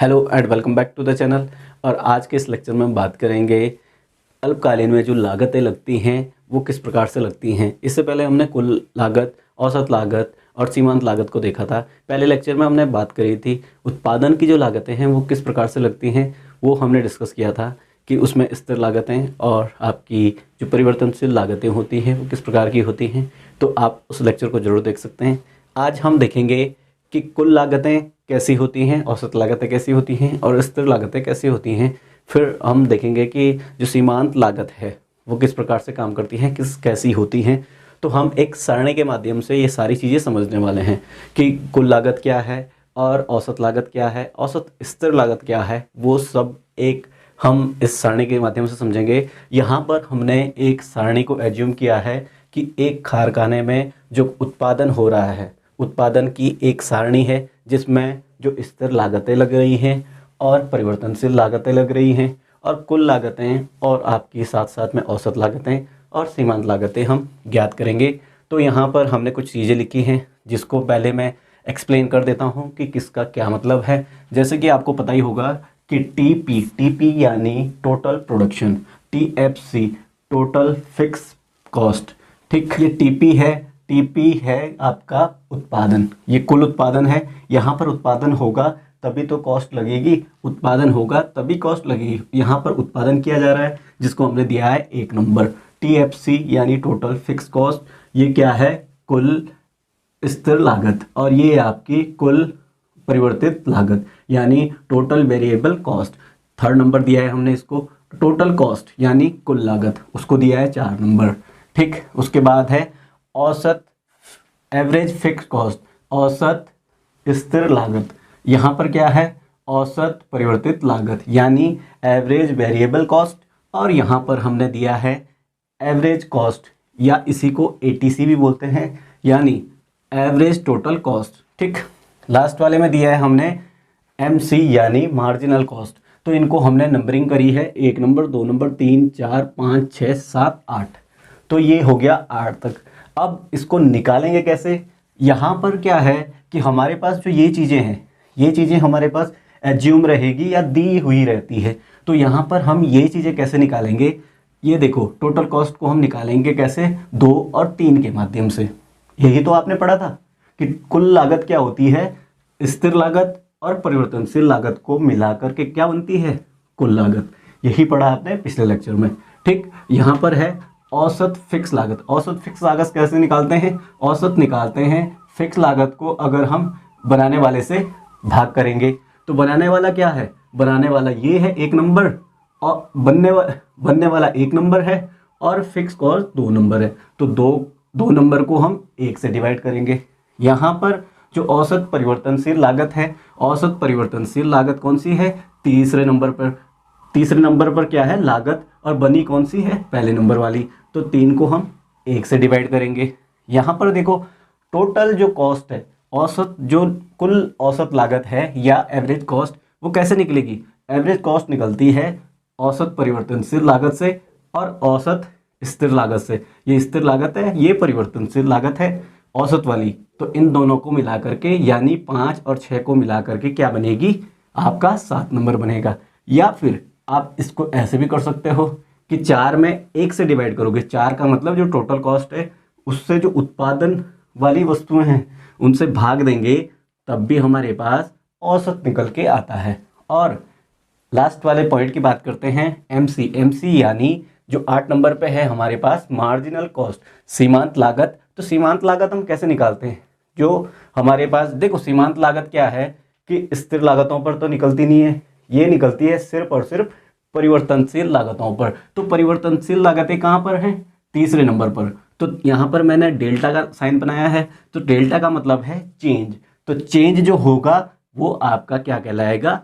Hello and welcome back to the channel. और आज के इस लेक्चर में हम बात करेंगे अल्पकालीन में जो लागतें लगती हैं वो किस प्रकार से लगती हैं। इससे पहले हमने कुल लागत, औसत लागत और सीमांत लागत को देखा था। पहले लेक्चर में हमने बात करी थी उत्पादन की जो लागतें हैं वो किस प्रकार से लगती हैं, वो हमने डिस्कस किया था कि उसमें स्थिर लागतें और आपकी जो परिवर्तनशील लागतें होती हैं वो किस प्रकार की होती हैं। तो आप उस लेक्चर को ज़रूर देख सकते हैं। आज हम देखेंगे कि कुल लागतें कैसी होती हैं, औसत लागतें कैसी होती हैं और स्थिर लागतें कैसी होती हैं। फिर हम देखेंगे कि जो सीमांत लागत है वो किस प्रकार से काम करती है, कैसी होती हैं। तो हम एक सरणी के माध्यम से ये सारी चीज़ें समझने वाले हैं कि कुल लागत क्या है और औसत लागत क्या है, औसत स्थिर लागत क्या है, वो सब एक हम इस सरणी के माध्यम से समझेंगे। यहाँ पर हमने एक सरणी को एज्यूम किया है कि एक कारखाने में जो उत्पादन हो रहा है, उत्पादन की एक सारणी है जिसमें जो स्थिर लागतें लग रही हैं और परिवर्तनशील लागतें लग रही हैं और कुल लागतें और आपकी साथ साथ में औसत लागतें और सीमांत लागतें हम ज्ञात करेंगे। तो यहाँ पर हमने कुछ चीज़ें लिखी हैं जिसको पहले मैं एक्सप्लेन कर देता हूँ कि किसका क्या मतलब है। जैसे कि आपको पता ही होगा कि टीपी यानी total production, TFC total fix cost. ठीक, ये टीपी है आपका उत्पादन, ये कुल उत्पादन है। यहाँ पर उत्पादन होगा तभी तो कॉस्ट लगेगी, उत्पादन होगा तभी कॉस्ट लगेगी। यहाँ पर उत्पादन किया जा रहा है जिसको हमने दिया है 1 नंबर, टीएफसी यानी टोटल फिक्स कॉस्ट। ये क्या है? कुल स्थिर लागत। और ये आपकी कुल परिवर्तित लागत यानी total variable cost. 3rd number दिया है हमने इसको। टोटल कॉस्ट यानी कुल लागत, उसको दिया है 4 नंबर। ठीक, उसके बाद है औसत एवरेज फिक्स कॉस्ट, औसत स्थिर लागत। यहाँ पर क्या है? औसत परिवर्तित लागत यानी एवरेज वेरिएबल कॉस्ट। और यहाँ पर हमने दिया है एवरेज कॉस्ट या इसी को एटीसी भी बोलते हैं यानी एवरेज टोटल कॉस्ट। ठीक, लास्ट वाले में दिया है हमने एमसी यानी मार्जिनल कॉस्ट। तो इनको हमने नंबरिंग करी है 1 नंबर, 2 नंबर, 3, 4, 5, 6, 7, 8। तो ये हो गया 8 तक। अब इसको निकालेंगे कैसे? यहाँ पर क्या है कि हमारे पास जो ये चीज़ें हैं, ये चीज़ें हमारे पास एज्यूम रहेगी या दी हुई रहती है। तो यहाँ पर हम ये चीज़ें कैसे निकालेंगे? ये देखो, टोटल कॉस्ट को हम निकालेंगे कैसे? 2 और 3 के माध्यम से। यही तो आपने पढ़ा था कि कुल लागत क्या होती है? स्थिर लागत और परिवर्तनशील लागत को मिलाकर के क्या बनती है? कुल लागत। यही पढ़ा आपने पिछले लेक्चर में। ठीक, यहाँ पर है औसत फिक्स लागत। औसत फिक्स लागत कैसे निकालते हैं? औसत निकालते हैं फिक्स लागत को अगर हम बनाने वाले से भाग करेंगे। तो बनाने वाला क्या है? बनाने वाला ये है 1 नंबर और बनने वाला 1 नंबर है और फिक्स कॉस्ट 2 नंबर है। तो दो नंबर को हम 1 से डिवाइड करेंगे। यहाँ पर जो औसत परिवर्तनशील लागत है, औसत परिवर्तनशील लागत कौन सी है? तीसरे नंबर पर क्या है? लागत। और बनी कौन सी है? पहले नंबर वाली। तो 3 को हम 1 से डिवाइड करेंगे। यहाँ पर देखो, टोटल जो कॉस्ट है, औसत जो कुल औसत लागत है या एवरेज कॉस्ट, वो कैसे निकलेगी? एवरेज कॉस्ट निकलती है औसत परिवर्तनशील लागत से और औसत स्थिर लागत से। ये स्थिर लागत है, ये परिवर्तनशील लागत है औसत वाली। तो इन दोनों को मिला करके यानी 5 और 6 को मिला करके क्या बनेगी? आपका 7 नंबर बनेगा। या फिर आप इसको ऐसे भी कर सकते हो कि 4 में 1 से डिवाइड करोगे। 4 का मतलब जो टोटल कॉस्ट है उससे जो उत्पादन वाली वस्तुएं हैं उनसे भाग देंगे, तब भी हमारे पास औसत निकल के आता है। और लास्ट वाले पॉइंट की बात करते हैं, एमसी यानी जो 8 नंबर पे है हमारे पास मार्जिनल कॉस्ट, सीमांत लागत। तो सीमांत लागत हम कैसे निकालते हैं? जो हमारे पास देखो, सीमांत लागत क्या है कि स्थिर लागतों पर तो निकलती नहीं है, ये निकलती है सिर्फ और सिर्फ परिवर्तनशील लागतों पर। तो परिवर्तनशील लागतें कहाँ पर हैं? तीसरे नंबर पर। तो यहाँ पर मैंने डेल्टा का साइन बनाया है। तो डेल्टा का मतलब है चेंज। तो चेंज जो होगा वो आपका क्या कहलाएगा?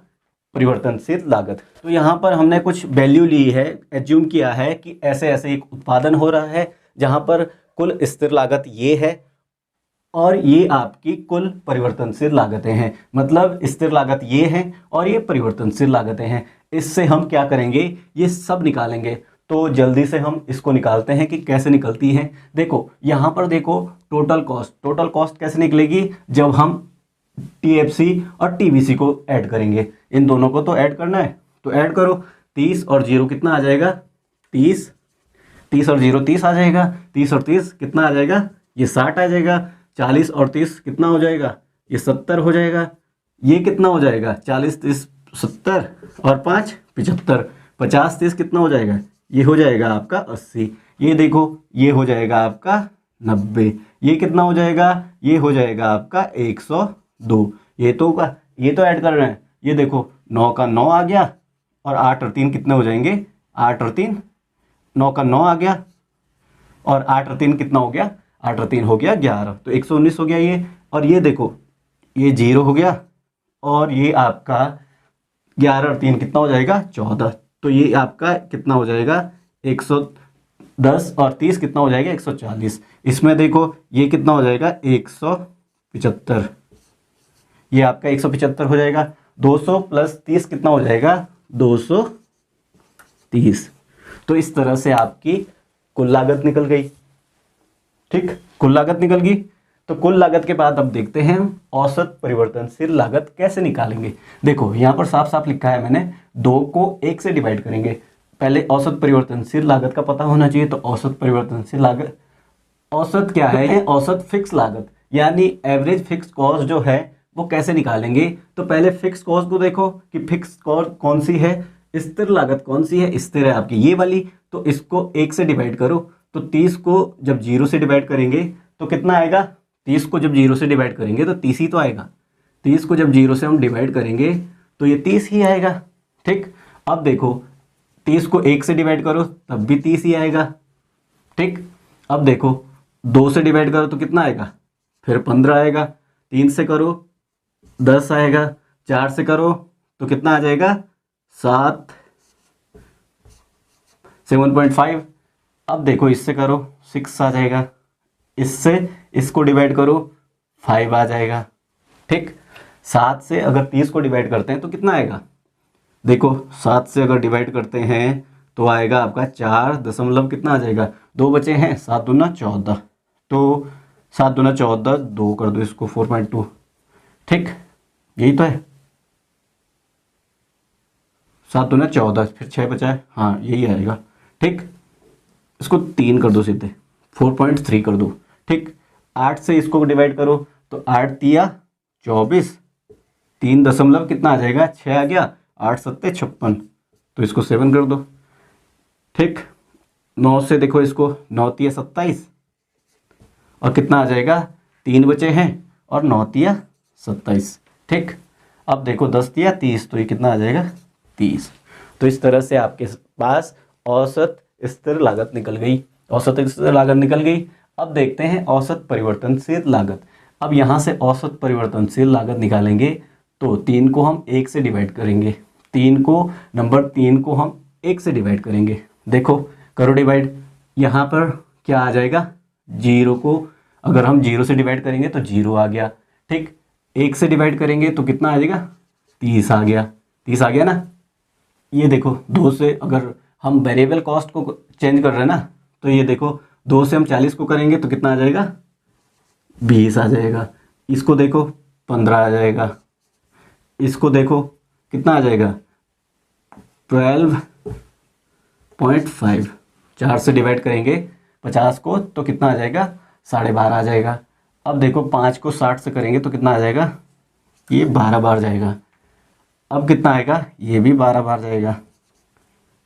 परिवर्तनशील लागत। तो यहाँ पर हमने कुछ वैल्यू ली है, एज्यूम किया है कि ऐसे ऐसे एक उत्पादन हो रहा है जहाँ पर कुल स्थिर लागत ये है और ये आपकी कुल परिवर्तनशील लागतें हैं। मतलब स्थिर लागत ये है और ये परिवर्तनशील लागतें हैं। इससे हम क्या करेंगे? ये सब निकालेंगे। तो जल्दी से हम इसको निकालते हैं कि कैसे निकलती है। देखो यहाँ पर देखो, टोटल कॉस्ट कैसे निकलेगी? जब हम टीएफसी और टीवीसी को ऐड करेंगे। इन दोनों को तो ऐड करना है, तो ऐड करो। 30 और 0 कितना आ जाएगा? 30। 30 और 0 30 आ जाएगा। 30 और 30 कितना आ जाएगा? ये 60 आ जाएगा। 40 और 30 कितना हो जाएगा? ये 70 हो जाएगा। ये कितना हो जाएगा? 40 30 70 और 5 75। 50 30 कितना हो जाएगा? ये हो जाएगा आपका 80। ये देखो, ये हो जाएगा आपका 90। ये कितना हो जाएगा? ये हो जाएगा आपका 102। ये तो होगा, ये तो ऐड कर रहे हैं। ये देखो 9 का 9 आ गया और 8 और 3 कितने हो जाएंगे? 8 और 3, 9 का 9 आ गया और 8 और 3 कितना हो गया? 8 और 3 हो गया 11, तो 119 हो गया ये। और ये देखो, ये 0 हो गया और ये आपका 11 और 3 कितना हो जाएगा? 14। तो ये आपका कितना हो जाएगा? 110 और 30 कितना हो जाएगा? 140। इसमें देखो ये कितना हो जाएगा? 175। ये आपका 175 हो जाएगा। 200 प्लस 30 कितना हो जाएगा? 230। तो इस तरह से आपकी कुल लागत निकल गई। ठीक, कुल लागत निकल गई। तो कुल लागत के बाद अब देखते हैं हम औसत परिवर्तनशील लागत कैसे निकालेंगे। देखो यहाँ पर साफ साफ लिखा है मैंने, 2 को 1 से डिवाइड करेंगे। पहले औसत परिवर्तनशील लागत का पता होना चाहिए। तो औसत परिवर्तनशील लागत, औसत क्या है? औसत फिक्स लागत, यानी एवरेज फिक्स कॉस्ट जो है वो कैसे निकालेंगे। तो पहले फिक्स कॉस्ट को देखो कि फिक्स कॉस्ट कौन सी है, स्थिर लागत कौन सी है। स्थिर है आपकी ये वाली, तो इसको 1 से डिवाइड करो। तो 30 को जब 0 से डिवाइड करेंगे तो कितना आएगा? 30 को जब 0 से डिवाइड करेंगे तो 30 ही तो आएगा। 30 को जब 0 से हम डिवाइड करेंगे तो ये 30 ही आएगा। ठीक, अब देखो 30 को 1 से डिवाइड करो तब भी 30 ही आएगा। ठीक, अब देखो 2 से डिवाइड करो तो कितना आएगा? फिर 15 आएगा। 3 से करो 10 आएगा। 4 से करो तो कितना आ जाएगा? 7.5। अब देखो इससे करो 6 आ जाएगा। इससे इसको डिवाइड करो 5 आ जाएगा। ठीक, 7 से अगर 30 को डिवाइड करते हैं तो कितना आएगा? देखो 7 से अगर डिवाइड करते हैं तो आएगा आपका 4 दशमलव कितना आ जाएगा? 2 बचे हैं, 7 दूना 14। तो 7 दूना 14, 2 कर दो इसको 4.2। ठीक, यही तो है। 7 दूना 14, फिर 6 बचा है, हाँ यही आएगा। ठीक, इसको 3 कर दो सीधे, 4.3 कर दो। ठीक, 8 से इसको डिवाइड करो तो 8 तिया 24, 3 दशमलव कितना आ जाएगा? 6 आ गया। 8 सत्ते 56, तो इसको 7 कर दो। ठीक, 9 से देखो इसको, 9 तिया 27 और कितना आ जाएगा? 3 बचे हैं और 9 तिया 27। ठीक, अब देखो 10 तिया 30, तो ये कितना आ जाएगा? 30। तो इस तरह से आपके पास औसत स्थिर लागत निकल गई। औसत स्थिर लागत निकल गई। अब देखते हैं औसत परिवर्तनशील लागत। अब यहाँ से औसत परिवर्तनशील लागत निकालेंगे तो 3 को हम 1 से डिवाइड करेंगे। 3 को, नंबर 3 को हम 1 से डिवाइड करेंगे। देखो करो डिवाइड। यहाँ पर क्या आ जाएगा? 0 को अगर हम 0 से डिवाइड करेंगे तो 0 आ गया। ठीक, 1 से डिवाइड करेंगे तो कितना आ जाएगा? 30 आ गया। 30 आ गया ना। ये देखो 2 से अगर हम वेरिएबल कॉस्ट को चेंज कर रहे हैं ना, तो ये देखो 2 से हम 40 को करेंगे तो कितना आ जाएगा? 20 आ जाएगा। इसको देखो 15 आ जाएगा। इसको देखो कितना आ जाएगा? 12.5। 4 से डिवाइड करेंगे 50 को तो कितना आ जाएगा? 12.5 आ जाएगा। अब देखो 5 को 60 से करेंगे तो कितना आ जाएगा? ये 12 बार जाएगा। अब कितना आएगा? ये भी 12 बार जाएगा।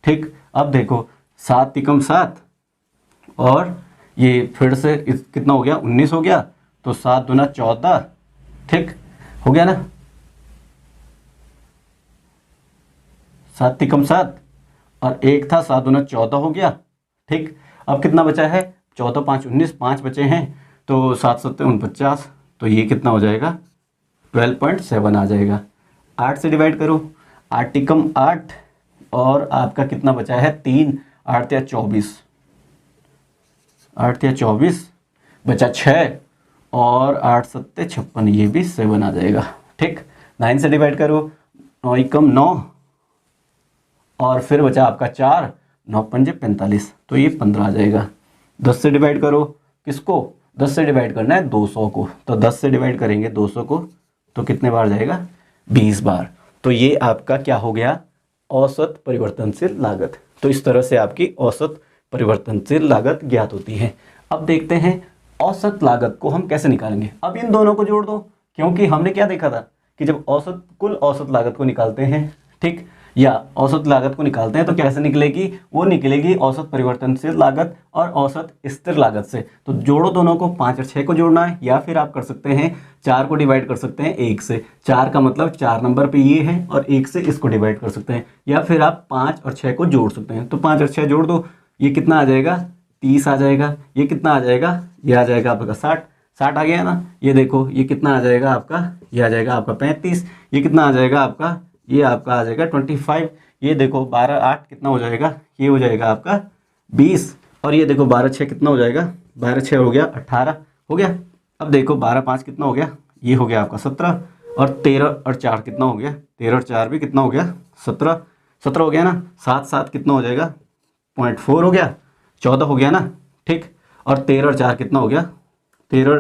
ठीक, अब देखो 7 तिकम 7 और ये फिर से कितना हो गया? 19 हो गया। तो 7 दूना 14। ठीक, हो गया ना। 7 तिकम 7 और एक था 7 दूना 14 हो गया। ठीक, अब कितना बचा है? 14 5 19, 5 बचे हैं। तो 7 7 49, तो ये कितना हो जाएगा? 12.7 आ जाएगा। 8 से डिवाइड करो। 8 तिकम 8 और आपका कितना बचा है? 3। 8 या 24, 8 या 24 बचा 6 और 8 सत्ते 56, ये भी 7 आ जाएगा। ठीक, 9 से डिवाइड करो। 9 एकम 9 और फिर बचा आपका 4, 9 पंजे 45, तो ये 15 आ जाएगा। 10 से डिवाइड करो। किसको? 10 से डिवाइड करना है 200 को। तो 10 से डिवाइड करेंगे 200 को तो कितने बार जाएगा, 20 बार। तो ये आपका क्या हो गया, औसत परिवर्तनशील लागत। तो इस तरह से आपकी औसत परिवर्तनशील लागत ज्ञात होती है। अब देखते हैं औसत लागत को हम कैसे निकालेंगे। अब इन दोनों को जोड़ दो, क्योंकि हमने क्या देखा था कि जब कुल औसत लागत को निकालते हैं, ठीक, या औसत लागत को निकालते हैं तो कैसे निकलेगी, वो निकलेगी औसत परिवर्तनशील लागत और औसत स्थिर लागत से। तो जोड़ो दोनों को, 5 और 6 को जोड़ना है, या फिर आप कर सकते हैं 4 को डिवाइड कर सकते हैं 1 से। 4 का मतलब 4 नंबर पे ये है और 1 से इसको डिवाइड कर सकते हैं, या फिर आप 5 और 6 को जोड़ सकते हैं। तो 5 और 6 जोड़ दो, ये कितना आ जाएगा, 30 आ जाएगा। ये कितना आ जाएगा, ये आ जाएगा आपका 60 आ गया ना। ये देखो ये कितना आ जाएगा आपका, ये आ जाएगा आपका 35। ये कितना आ जाएगा आपका, ये आपका आ जाएगा 25। ये देखो 12 8 कितना हो जाएगा, ये हो जाएगा आपका 20। और ये देखो 12 6 कितना हो जाएगा, 12 6 हो गया 18 हो गया। अब देखो 12 5 कितना हो गया, ये हो गया आपका 17। और 13 और 4 कितना हो गया, 13 और 4 भी कितना हो गया, 17 हो गया ना। 7 7 कितना हो जाएगा, 0.4 हो गया, 14 हो गया ना, ठीक। और 13 और 4 कितना हो गया, 13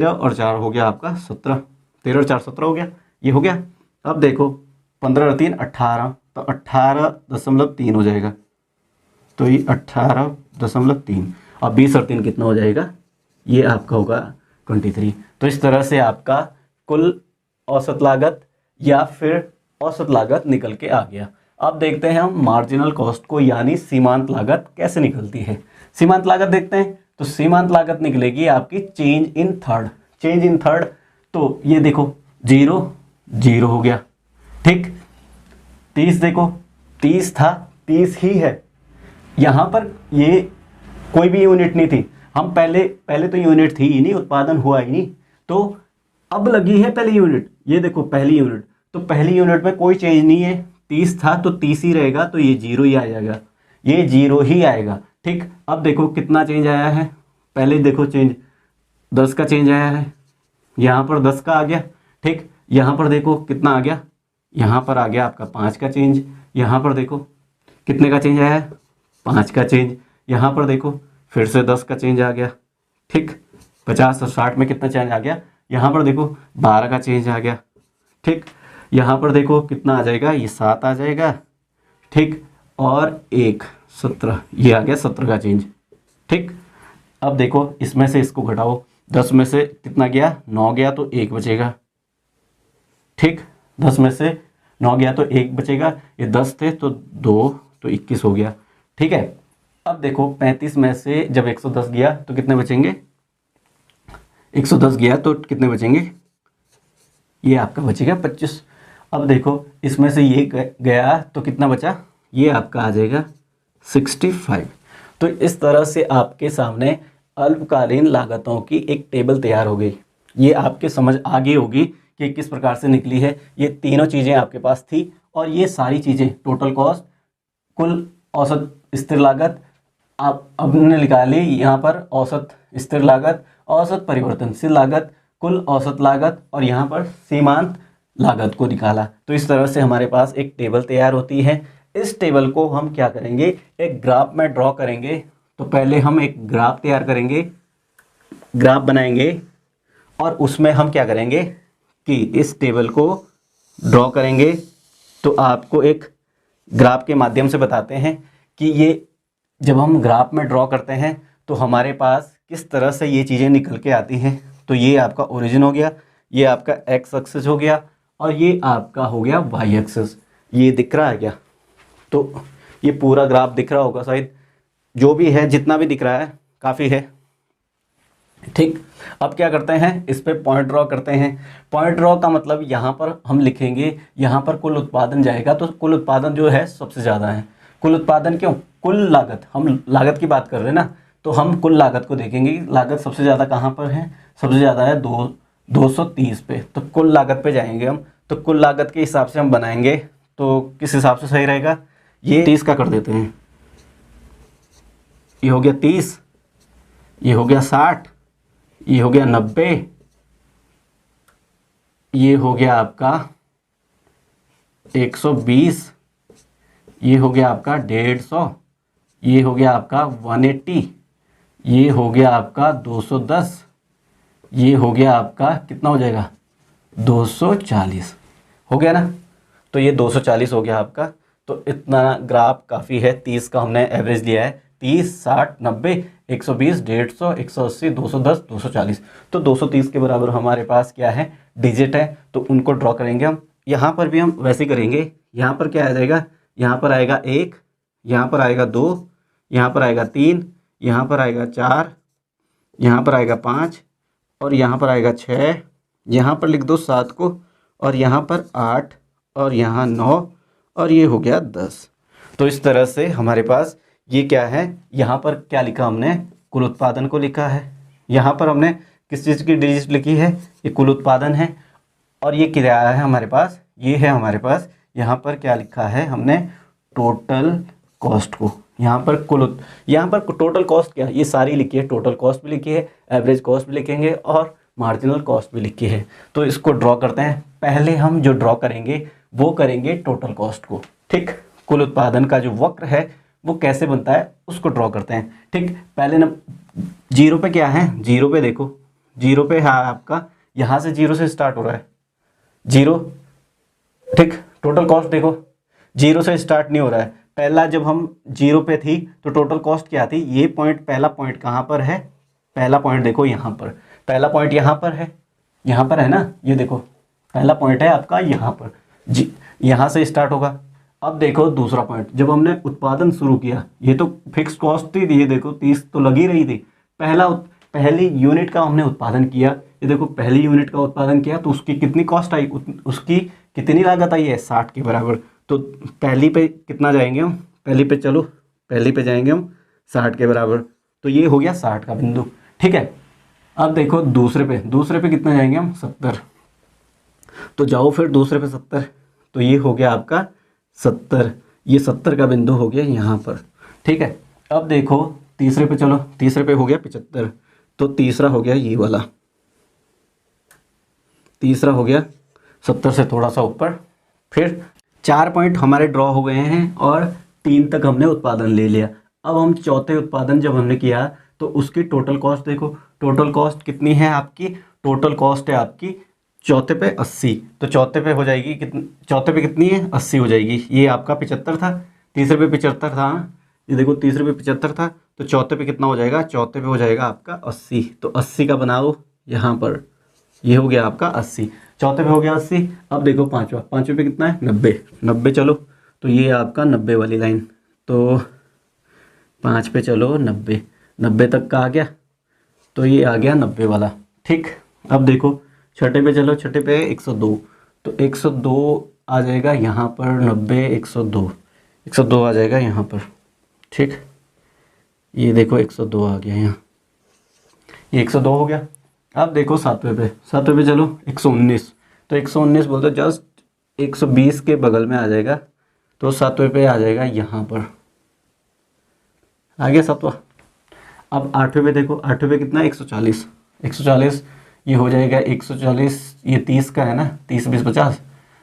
और 4 हो गया आपका 17। 13 और 4 17 हो गया, ये हो गया। अब देखो 15 और 3 18, तो 18.3 हो जाएगा। तो ये 18.3 और 20 और 3 कितना हो जाएगा, ये आपका होगा 23। तो इस तरह से आपका कुल औसत लागत या फिर औसत लागत निकल के आ गया। अब देखते हैं हम मार्जिनल कॉस्ट को, यानी सीमांत लागत कैसे निकलती है। सीमांत लागत देखते हैं, तो सीमांत लागत निकलेगी आपकी चेंज इन थर्ड। तो ये देखो 0 हो गया, ठीक। 30 देखो 30 था, 30 ही है। यहाँ पर ये कोई भी यूनिट नहीं थी, हम पहले तो यूनिट थी ही नहीं, उत्पादन हुआ ही नहीं, तो अब लगी है पहली यूनिट। ये देखो पहली यूनिट, तो पहली यूनिट में कोई चेंज नहीं है। 30 था तो 30 ही रहेगा, तो ये 0 ही आ जाएगा, ये 0 ही आएगा, ठीक। अब देखो कितना चेंज आया है, पहले देखो चेंज 10 का चेंज आया है, यहाँ पर 10 का आ गया, ठीक। यहाँ पर देखो कितना आ गया, यहाँ पर आ गया आपका 5 का चेंज। यहाँ पर देखो कितने का चेंज आया है, 5 का चेंज। यहाँ पर देखो फिर से 10 का चेंज आ गया, ठीक। 50 और 60 में कितना चेंज आ गया, यहाँ पर देखो 12 का चेंज आ गया, ठीक। यहाँ पर देखो कितना आ जाएगा, ये 7 आ जाएगा, ठीक। और 1 17, ये आ गया 17 का चेंज, ठीक। अब देखो इसमें से इसको घटाओ, 10 में से कितना गया, 9 गया, तो 1 बचेगा, ठीक। 10 में से 9 गया तो 1 बचेगा। ये 10 थे तो 2, तो 21 हो गया, ठीक है। अब देखो 35 में से जब 110 गया तो कितने बचेंगे, 110 गया तो कितने बचेंगे, ये आपका बचेगा 25। अब देखो इसमें से ये गया तो कितना बचा, ये आपका आ जाएगा 65। तो इस तरह से आपके सामने अल्पकालीन लागतों की एक टेबल तैयार हो गई। ये आपके समझ आ गई होगी कि किस प्रकार से निकली है। ये तीनों चीज़ें आपके पास थी और ये सारी चीज़ें टोटल कॉस्ट, कुल औसत स्थिर लागत, आप हमने निकाली यहाँ पर औसत स्थिर लागत, औसत परिवर्तनशील लागत, कुल औसत लागत, और यहाँ पर सीमांत लागत को निकाला। तो इस तरह से हमारे पास एक टेबल तैयार होती है। इस टेबल को हम क्या करेंगे, एक ग्राफ में ड्रॉ करेंगे। तो पहले हम एक ग्राफ तैयार करेंगे, ग्राफ बनाएंगे, और उसमें हम क्या करेंगे कि इस टेबल को ड्रॉ करेंगे। तो आपको एक ग्राफ के माध्यम से बताते हैं कि ये जब हम ग्राफ में ड्रॉ करते हैं तो हमारे पास किस तरह से ये चीज़ें निकल के आती हैं। तो ये आपका ओरिजिन हो गया, ये आपका एक्स एक्सिस हो गया, और ये आपका हो गया वाई एक्सिस। ये दिख रहा है क्या, तो ये पूरा ग्राफ दिख रहा होगा शायद, जो भी है जितना भी दिख रहा है काफ़ी है, ठीक। अब क्या करते हैं, इस पे पॉइंट ड्रॉ करते हैं। पॉइंट ड्रॉ का मतलब यहाँ पर हम लिखेंगे, यहाँ पर कुल उत्पादन जाएगा, तो कुल उत्पादन जो है सबसे ज़्यादा है। कुल उत्पादन क्यों, कुल लागत, हम लागत की बात कर रहे हैं ना, तो हम कुल लागत को देखेंगे। लागत सबसे ज़्यादा कहाँ पर है, सबसे ज़्यादा है 230 पे, तो कुल लागत पे जाएंगे हम। तो कुल लागत के हिसाब से हम बनाएंगे, तो किस हिसाब से सही रहेगा, ये 30 का कर देते हैं। ये हो गया 30, ये हो गया 60, ये हो गया 90, ये हो गया आपका 120, ये हो गया आपका 150, ये हो गया आपका 180, ये हो गया आपका 210, ये हो गया आपका कितना हो जाएगा 240 हो गया ना। तो ये 240 हो गया आपका। तो इतना ग्राफ काफ़ी है। 30 का हमने एवरेज लिया है, 30, 60, 90, 120, 150, 180, 210, 240। तो 230 के बराबर हमारे पास क्या है, डिजिट है। तो उनको ड्रॉ करेंगे हम। यहाँ पर भी हम वैसे ही करेंगे। यहाँ पर क्या आ जाएगा, यहाँ पर आएगा 1, यहाँ पर आएगा 2, यहाँ पर आएगा 3, यहाँ पर आएगा 4, यहाँ पर आएगा 5 और यहाँ पर आएगा 6, यहाँ पर लिख दो 7 को, और यहाँ पर 8 और यहाँ 9 और ये हो गया 10। तो इस तरह से हमारे पास ये क्या है, यहाँ पर क्या लिखा हमने, कुल उत्पादन को लिखा है। यहाँ पर हमने किस चीज़ की डिजिट लिखी है, ये कुल उत्पादन है। और ये क्या है हमारे पास, ये है हमारे पास यहाँ पर क्या लिखा है हमने, टोटल कॉस्ट को। यहाँ पर यहाँ पर टोटल कॉस्ट क्या, ये सारी लिखी है। टोटल कॉस्ट भी लिखी है, एवरेज कॉस्ट भी लिखेंगे और मार्जिनल कॉस्ट भी लिखी है। तो इसको ड्रॉ करते हैं। पहले हम जो ड्रॉ करेंगे वो करेंगे टोटल कॉस्ट को। ठीक, कुल उत्पादन का जो वक्र है वो कैसे बनता है उसको ड्रॉ करते हैं। ठीक, पहले ना जीरो पे क्या है, जीरो पे देखो, जीरो पे है आपका, यहाँ से जीरो से स्टार्ट हो रहा है, जीरो। ठीक, टोटल कॉस्ट देखो जीरो से स्टार्ट नहीं हो रहा है। पहला जब हम जीरो पे थी तो टोटल कॉस्ट क्या थी, ये पॉइंट, पहला पॉइंट कहाँ पर है, पहला पॉइंट देखो यहाँ पर, पहला पॉइंट यहाँ पर है, यहाँ पर है ना, ये देखो पहला पॉइंट है आपका यहाँ पर, जी यहाँ से स्टार्ट होगा। अब देखो दूसरा पॉइंट, जब हमने उत्पादन शुरू किया, ये तो फिक्स कॉस्ट थी, ये देखो 30 तो लगी रही थी। पहली यूनिट का हमने उत्पादन किया, ये देखो पहली यूनिट का उत्पादन किया तो उसकी कितनी कॉस्ट आई, उसकी कितनी लागत आई है, 60 के बराबर। तो पहली पे कितना जाएंगे हम, पहली पे चलो, पहली पे जाएंगे हम 60 के बराबर। तो ये हो गया 60 का बिंदु। ठीक है, अब देखो दूसरे पे कितना जाएंगे हम, 70। तो जाओ फिर दूसरे पे 70, तो ये हो गया आपका 70, ये 70 का बिंदु हो गया यहाँ पर। ठीक है, अब देखो तीसरे पे चलो, तीसरे पे हो गया 75, तो तीसरा हो गया ये वाला, तीसरा हो गया 70 से थोड़ा सा ऊपर। फिर 4 पॉइंट हमारे ड्रॉ हो गए हैं और 3 तक हमने उत्पादन ले लिया। अब हम चौथे उत्पादन जब हमने किया तो उसकी टोटल कॉस्ट देखो, टोटल कॉस्ट कितनी है आपकी, टोटल कॉस्ट है आपकी चौथे पे 80। तो चौथे पे हो जाएगी कितनी, चौथे पे कितनी है, 80 हो जाएगी। ये आपका 75 था, तीसरे पे 75 था, ये देखो तीसरे पे 75 था, तो चौथे पे कितना हो जाएगा, चौथे पे हो जाएगा आपका 80। तो 80 का बनाओ यहाँ पर, ये हो गया आपका 80, चौथे पे हो गया 80। अब देखो पाँचवें पे कितना है, 90, 90 चलो, तो ये आपका 90 वाली लाइन, तो 5 पे चलो 90, 90 तक का आ गया, तो ये आ गया 90 वाला। ठीक, अब देखो छठे पे चलो, छठे पे 102, तो 102 आ जाएगा यहाँ पर, 90, 102 आ जाएगा यहाँ पर। ठीक, ये देखो 102 आ गया यहाँ, ये 102 हो गया। अब देखो सातवें पे चलो 119, तो 119 बोलते जस्ट 120 के बगल में आ जाएगा, तो सातवें पे आ जाएगा यहाँ पर, आ गया सातवां। अब आठवें पे देखो, आठवें पे कितना है, 140, 140 ये हो जाएगा 140, ये 30 का है ना, 30, 20, 50,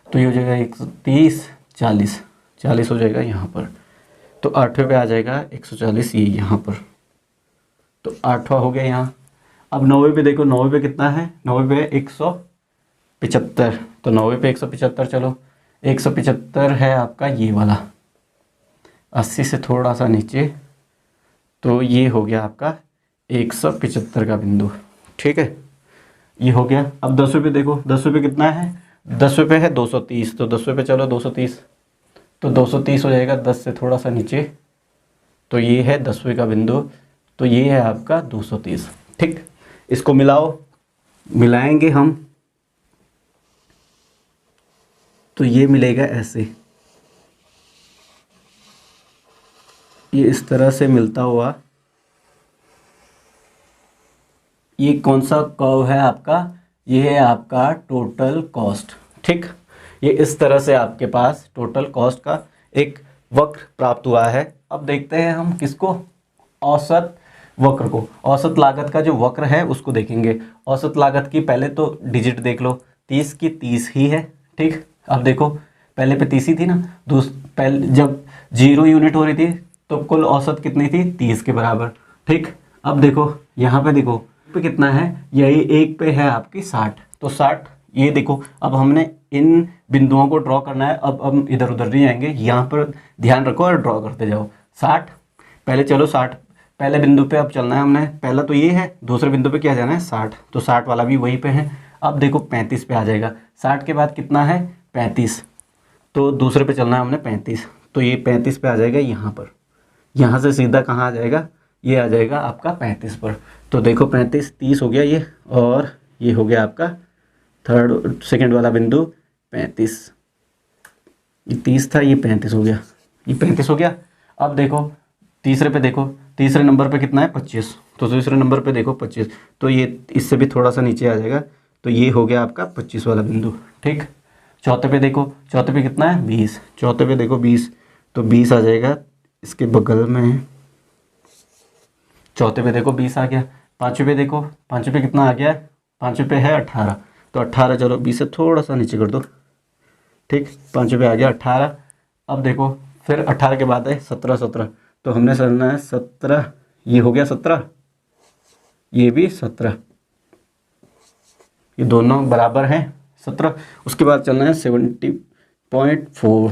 तो ये हो जाएगा 130, 40, 40 हो जाएगा यहाँ पर। तो आठवें पे आ जाएगा 140 ये यहाँ पर, तो आठवां हो गया यहाँ। अब 90 पे देखो, 90 पे कितना है, 90 पे 175, तो 90 पे 175 चलो, 175 है आपका ये वाला, 80 से थोड़ा सा नीचे, तो ये हो गया आपका 175 का बिंदु। ठीक है, ये हो गया। अब 10वें पे देखो, 10वें पे कितना है, 10वें पे है 230, तो 10वें पे चलो 230, तो 230 हो जाएगा 10 से थोड़ा सा नीचे, तो ये है 10वें का बिंदु, तो ये है आपका 230। ठीक, इसको मिलाएंगे हम, तो ये मिलेगा ऐसे, ये इस तरह से मिलता हुआ। ये कौन सा कर्व है आपका, ये है आपका टोटल कॉस्ट। ठीक, ये इस तरह से आपके पास टोटल कॉस्ट का एक वक्र प्राप्त हुआ है। अब देखते हैं हम किसको, औसत वक्र को, औसत लागत का जो वक्र है उसको देखेंगे। औसत लागत की पहले तो डिजिट देख लो, 30 की 30 ही है। ठीक, अब देखो पहले पे 30 ही थी ना, पहले जब 0 यूनिट हो रही थी तो कुल औसत कितनी थी, 30 के बराबर। ठीक, अब देखो यहाँ पे देखो पे कितना है, यही एक पे है आपकी 60, तो 60 ये देखो अब हमने इन बिंदुओं को ड्रॉ करना है। अब हम इधर उधर नहीं जाएंगे, यहाँ पर ध्यान रखो और ड्रॉ करते जाओ। 60 पहले, चलो 60 पहले बिंदु पे अब चलना है हमने। पहला तो ये है, दूसरे बिंदु पे क्या जाना है 60, तो 60 वाला भी वहीं पे है। अब देखो 35 पे आ जाएगा। 60 के बाद कितना है 35, तो दूसरे पे चलना है हमने 35, तो ये 35 पे आ जाएगा यहाँ पर। यहाँ से सीधा कहाँ आ जाएगा, ये आ जाएगा आपका 35 पर। तो देखो 35 30 हो गया ये, और ये हो गया आपका सेकंड वाला बिंदु 35। ये 30 था, ये 35 हो गया, ये 35 हो गया। अब देखो तीसरे पे देखो, तीसरे नंबर पे कितना है 25, तो तीसरे नंबर पे देखो 25, तो ये इससे भी थोड़ा सा नीचे आ जाएगा, तो ये हो गया आपका 25 वाला बिंदु। ठीक, चौथे पे देखो, चौथे पे कितना है 20, चौथे पे देखो 20, तो 20 आ जाएगा इसके बगल में। चौथे पे देखो 20 आ गया। पाँचवें पे देखो, पाँचवें पे कितना आ गया है, पाँचवें पे है 18, तो 18 चलो 20 से थोड़ा सा नीचे कर दो। ठीक, पाँचवें पे आ गया 18। अब देखो फिर 18 के बाद है 17, 17, तो हमने चलना है 17, ये हो गया 17, ये भी 17, ये दोनों बराबर हैं 17। उसके बाद चलना है 17.4,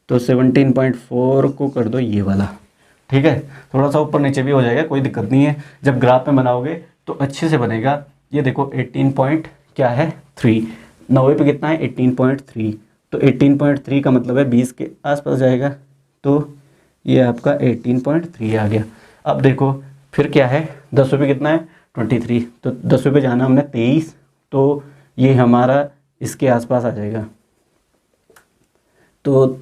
तो 17.4 को कर दो ये वाला। ठीक है, थोड़ा सा ऊपर नीचे भी हो जाएगा, कोई दिक्कत नहीं है। जब ग्राफ में बनाओगे तो अच्छे से बनेगा। ये देखो 18 पॉइंट क्या है 3, 90 पे कितना है 18.3, तो 18.3 का मतलब है 20 के आसपास जाएगा, तो ये आपका 18.3 आ गया। अब देखो फिर क्या है 10वें पे कितना है 23, तो 10वें पे जाना हमने 23, तो ये हमारा इसके आसपास आ जाएगा, तो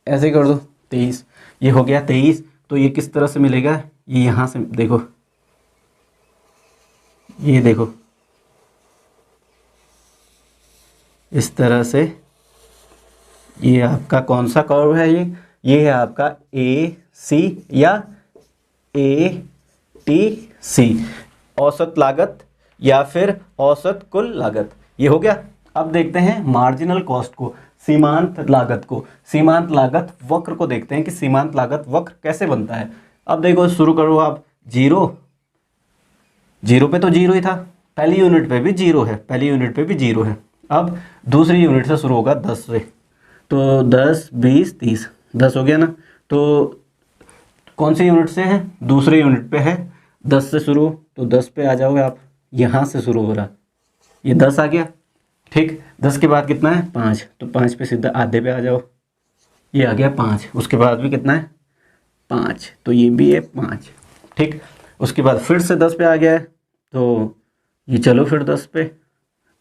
ऐसे कर दो 23, ये हो गया 23। तो ये किस तरह से मिलेगा, ये यहाँ से देखो, ये देखो इस तरह से, ये आपका कौन सा कर्व है, ये है आपका AC या ATC, औसत लागत या फिर औसत कुल लागत। ये हो गया। अब देखते हैं मार्जिनल कॉस्ट को, सीमांत लागत को, सीमांत लागत वक्र को देखते हैं कि सीमांत लागत वक्र कैसे बनता है। अब देखो शुरू करो आप, जीरो पे तो जीरो ही था, पहली यूनिट पे भी जीरो है, पहली यूनिट पे भी जीरो है। अब दूसरी यूनिट से शुरू होगा 10 से, तो 10 20 30, 10 हो गया ना। तो कौन सी यूनिट से है, दूसरे यूनिट पे है, 10 से शुरू, तो 10 पे आ जाओगे आप, यहाँ से शुरू हो रहा, ये 10 आ गया। ठीक, 10 के बाद कितना है 5, तो 5 पे सीधा आधे पे आ जाओ, ये आ गया 5। उसके बाद भी कितना है 5, तो ये भी है 5। ठीक, उसके बाद फिर से 10 पे आ गया है, तो ये चलो फिर 10 पे,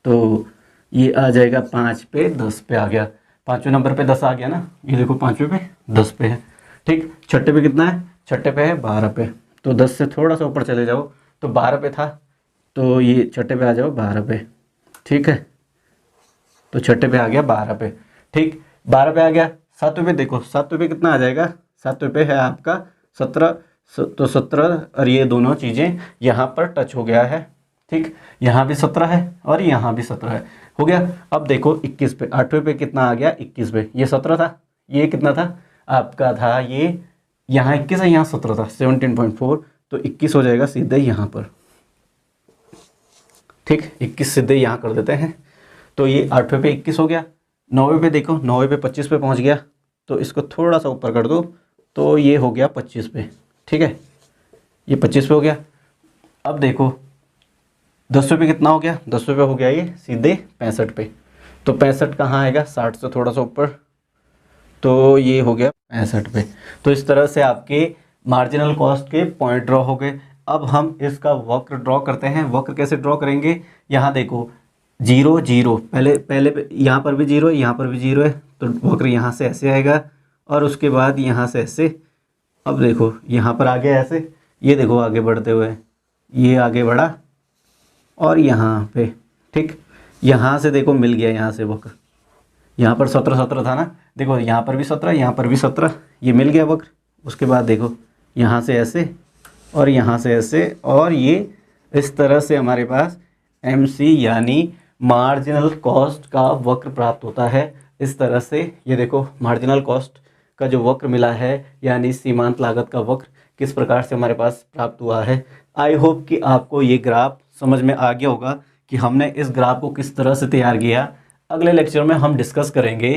तो ये आ जाएगा 5 पे 10 पे आ गया, 5वें नंबर पे 10 आ गया ना, ये देखो 5वें पे 10 पे है। ठीक, छठे पे कितना है, छठे पे है 12 पे, तो 10 से थोड़ा सा ऊपर चले जाओ, तो 12 पे था, तो ये छठे पे आ जाओ 12 पे। ठीक है, तो छठे पे आ गया 12 पे। ठीक, 12 पे आ गया। 7वें पे देखो, 7वें पे कितना आ जाएगा, 7वें पे है आपका 17, तो 17, और ये दोनों चीज़ें यहाँ पर टच हो गया है। ठीक, यहाँ भी 17 है और यहाँ भी 17 है, हो गया। अब देखो 21 पे, 8वें पे कितना आ गया 21 पे, ये 17 था, ये कितना था आपका था, ये यहाँ 21 है, यहाँ 17 था 17.4, तो 21 हो जाएगा सीधे यहाँ पर। ठीक, 21 सीधे यहाँ कर देते हैं, तो ये 8वें पे 21 हो गया। 9वें पे देखो, 9वें पे 25 पे पहुँच गया, तो इसको थोड़ा सा ऊपर कर दो, तो ये हो गया 25 पे। ठीक है, ये 25 पे हो गया। अब देखो 10वें पे कितना हो गया, 10वें पे हो गया ये सीधे 65 पे, तो 65 कहाँ आएगा 60 से थोड़ा सा ऊपर, तो ये हो गया 65 पे। तो इस तरह से आपके मार्जिनल कॉस्ट के पॉइंट ड्रॉ हो गए। अब हम इसका वक्र ड्रॉ करते हैं। वक्र कैसे ड्रॉ करेंगे, यहाँ देखो 0 0, पहले पे यहाँ पर भी 0 है, यहाँ पर भी 0 है, तो वक्र यहाँ से ऐसे आएगा और उसके बाद यहाँ से ऐसे। अब देखो यहाँ पर आगे ऐसे, ये देखो आगे बढ़ते हुए, ये आगे बढ़ा और यहाँ पे। ठीक, यहाँ से देखो मिल गया, यहाँ से वक्र, यहाँ पर 17 17 था ना, देखो यहाँ पर भी 17, यहाँ पर भी 17, ये मिल गया वक्र। उसके बाद देखो यहाँ से ऐसे और यहाँ से ऐसे, और ये इस तरह से हमारे पास MC यानी मार्जिनल कॉस्ट का वक्र प्राप्त होता है। इस तरह से ये देखो मार्जिनल कॉस्ट का जो वक्र मिला है, यानी सीमांत लागत का वक्र किस प्रकार से हमारे पास प्राप्त हुआ है। आई होप कि आपको ये ग्राफ समझ में आ गया होगा कि हमने इस ग्राफ को किस तरह से तैयार किया। अगले लेक्चर में हम डिस्कस करेंगे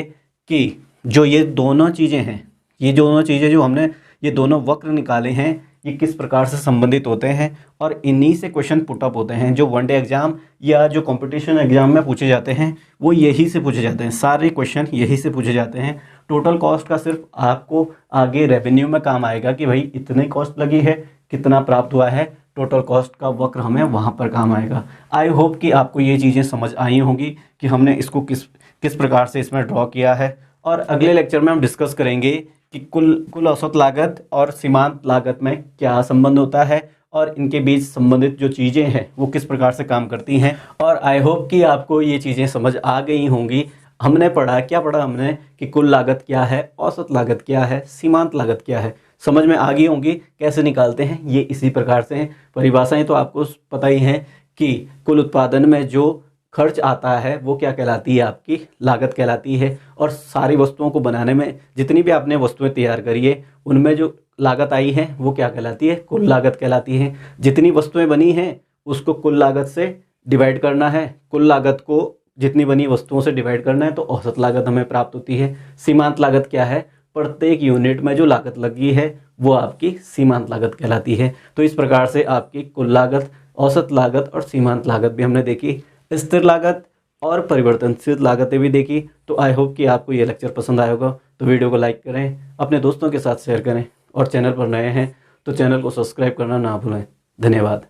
कि जो ये दोनों चीज़ें हैं, ये दोनों चीज़ें जो हमने ये दोनों वक्र निकाले हैं, ये किस प्रकार से संबंधित होते हैं और इन्हीं से क्वेश्चन पुटअप होते हैं। जो वनडे एग्जाम या जो कंपटीशन एग्जाम में पूछे जाते हैं वो यही से पूछे जाते हैं, सारे क्वेश्चन यही से पूछे जाते हैं। टोटल कॉस्ट का सिर्फ आपको आगे रेवेन्यू में काम आएगा कि भाई इतनी कॉस्ट लगी है, कितना प्राप्त हुआ है, टोटल कॉस्ट का वक्र हमें वहाँ पर काम आएगा। आई होप कि आपको ये चीज़ें समझ आई होंगी कि हमने इसको किस प्रकार से इसमें ड्रॉ किया है। और अगले लेक्चर में हम डिस्कस करेंगे कि कुल औसत लागत और सीमांत लागत में क्या संबंध होता है और इनके बीच संबंधित जो चीज़ें हैं वो किस प्रकार से काम करती हैं। और आई होप कि आपको ये चीज़ें समझ आ गई होंगी। हमने क्या पढ़ा हमने कि कुल लागत क्या है, औसत लागत क्या है, सीमांत लागत क्या है, समझ में आ गई होंगी कैसे निकालते हैं ये। इसी प्रकार से हैं परिभाषाएं तो आपको पता ही हैं कि कुल उत्पादन में जो खर्च आता है वो क्या कहलाती है, आपकी लागत कहलाती है। और सारी वस्तुओं को बनाने में जितनी भी आपने वस्तुएं तैयार करी है उनमें जो लागत आई है वो क्या कहलाती है, कुल लागत कहलाती है। जितनी वस्तुएं बनी हैं उसको कुल लागत से डिवाइड करना है, कुल लागत को जितनी बनी वस्तुओं से डिवाइड करना है, तो औसत लागत हमें प्राप्त होती है। सीमांत लागत क्या है, प्रत्येक यूनिट में जो लागत लगी है वो आपकी सीमांत लागत कहलाती है। तो इस प्रकार से आपकी कुल लागत, औसत लागत और सीमांत लागत भी हमने देखी, स्थिर लागत और परिवर्तनशील लागतें भी देखी। तो आई होप कि आपको ये लेक्चर पसंद आया होगा। तो वीडियो को लाइक करें, अपने दोस्तों के साथ शेयर करें और चैनल पर नए हैं तो चैनल को सब्सक्राइब करना ना भूलें। धन्यवाद।